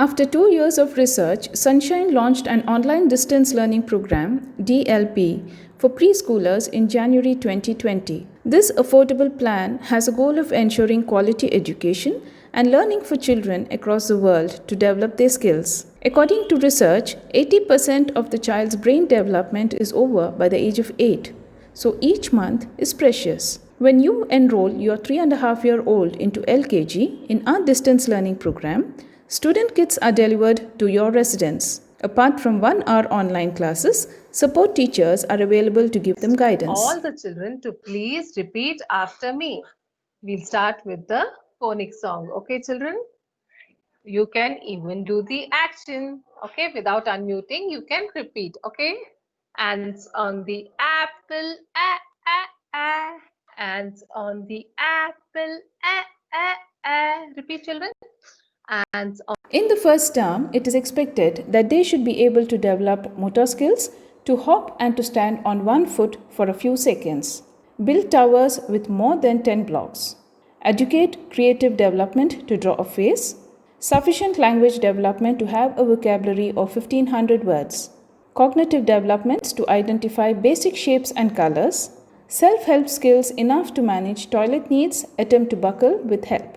After 2 years of research, Sunshine launched an online distance learning program, DLP, for preschoolers in January 2020. This affordable plan has a goal of ensuring quality education and learning for children across the world to develop their skills. According to research, 80% of the child's brain development is over by the age of 8, so each month is precious. When you enroll your 3.5-year-old into LKG in our distance learning program, student kits are delivered to your residence. Apart from 1 hour online classes, support teachers are available to give them guidance. All the children to please repeat after me. We'll start with the phonics song. Okay, children? You can even do the action. Okay, without unmuting, you can repeat. Okay? Ants on the apple, ah, ah, ah. Ants on the apple, ah, ah, ah. Repeat, children. Ants on. In the first term, it is expected that they should be able to develop motor skills to hop and to stand on one foot for a few seconds, build towers with more than 10 blocks, educate creative development to draw a face, sufficient language development to have a vocabulary of 1500 words, cognitive developments to identify basic shapes and colors, self-help skills enough to manage toilet needs, attempt to buckle with help.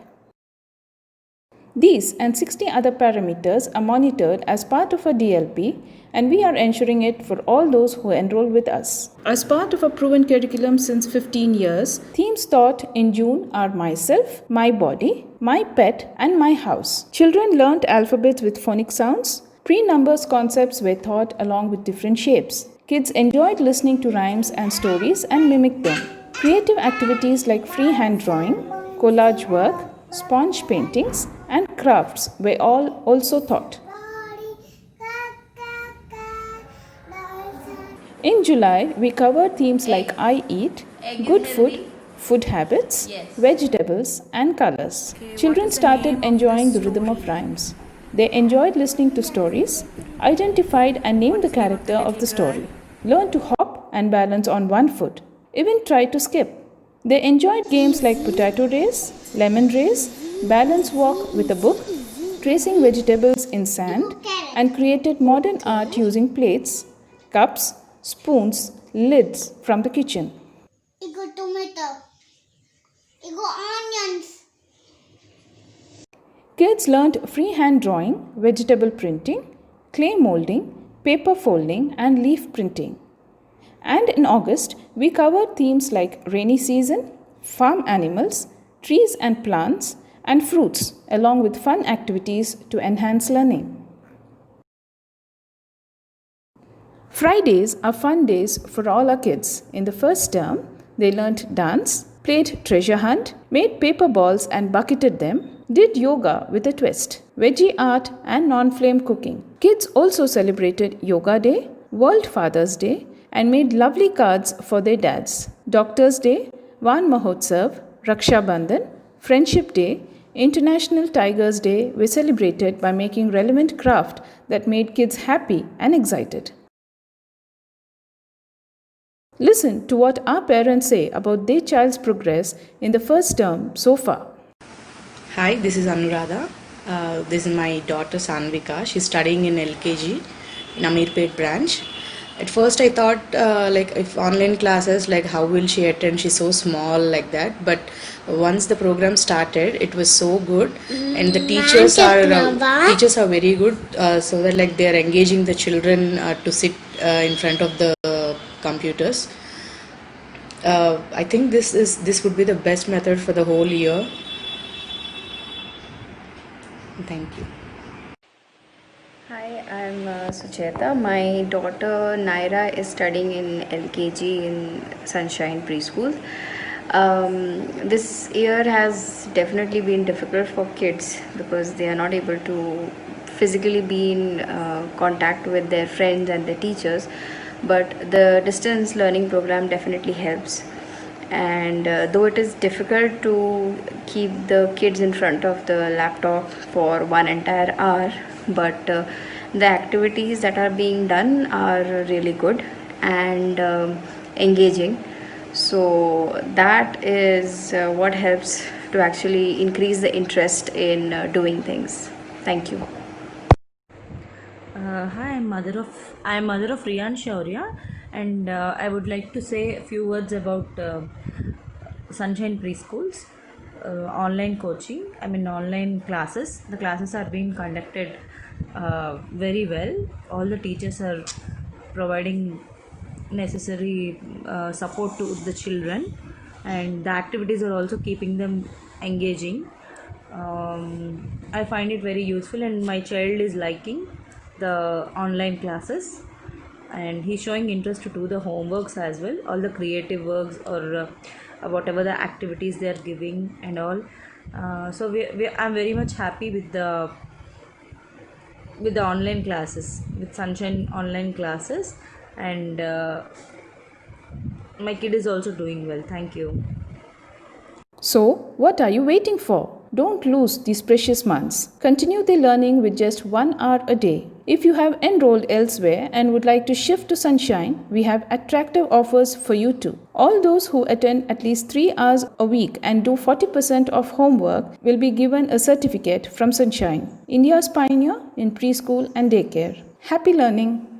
These and 60 other parameters are monitored as part of a DLP, and we are ensuring it for all those who enroll with us. As part of a proven curriculum since 15 years, themes taught in June are myself, my body, my pet, and my house. Children learnt alphabets with phonic sounds. Pre-numbers concepts were taught along with different shapes. Kids enjoyed listening to rhymes and stories and mimicked them. Creative activities like freehand drawing, collage work, sponge paintings, and crafts were all also taught. In July, we covered themes like I eat, good food, food habits, vegetables, and colors. Children started enjoying the rhythm of rhymes. They enjoyed listening to stories, identified and named the character of the story, learned to hop and balance on one foot, even tried to skip. They enjoyed games like potato race, lemon race, balance walk with a book, tracing vegetables in sand, and created modern art using plates, cups, spoons, lids from the kitchen. Ego tomato. Ego onions. Kids learned freehand drawing, vegetable printing, clay molding, paper folding, and leaf printing. And in August, we covered themes like rainy season, farm animals, trees and plants, and fruits, along with fun activities to enhance learning. Fridays are fun days for all our kids. In the first term, they learned dance, played treasure hunt, made paper balls and bucketed them, did yoga with a twist, veggie art, and non-flame cooking. Kids also celebrated Yoga Day, World Father's Day, and made lovely cards for their dads. Doctor's Day, Van Mahotsav, Raksha Bandhan, Friendship Day, International Tigers Day were celebrated by making relevant craft that made kids happy and excited. Listen to what our parents say about their child's progress in the first term so far. Hi, this is Anuradha. This is my daughter Sanvika. She's studying in LKG in Amirpet branch. At first I thought if online classes, like how will she attend, she's so small like that, but once the program started it was so good, and the teachers are very good, so that like they are engaging the children to sit in front of the computers. I think this would be the best method for the whole year. Thank you. Hi, I'm Sucheta. My daughter Naira is studying in LKG in Sunshine Preschool. This year has definitely been difficult for kids because they are not able to physically be in contact with their friends and their teachers, but the distance learning program definitely helps. And though it is difficult to keep the kids in front of the laptop for one entire hour, but the activities that are being done are really good and engaging. So that is what helps to actually increase the interest in doing things. Thank you. Hi, I am mother of Riyan Shaurya, and I would like to say a few words about Sunshine Preschools, online coaching. I mean online classes. The classes are being conducted very well. All the teachers are providing necessary support to the children, and the activities are also keeping them engaging. I find it very useful, and my child is liking the online classes, and he's showing interest to do the homeworks as well, all the creative works or whatever the activities they are giving and all. I'm very much happy with the online classes, with Sunshine online classes, and my kid is also doing well. Thank you. So, what are you waiting for? Don't lose these precious months. Continue the learning with just 1 hour a day. If you have enrolled elsewhere and would like to shift to Sunshine, we have attractive offers for you too. All those who attend at least 3 hours a week and do 40% of homework will be given a certificate from Sunshine, India's pioneer in preschool and daycare. Happy learning!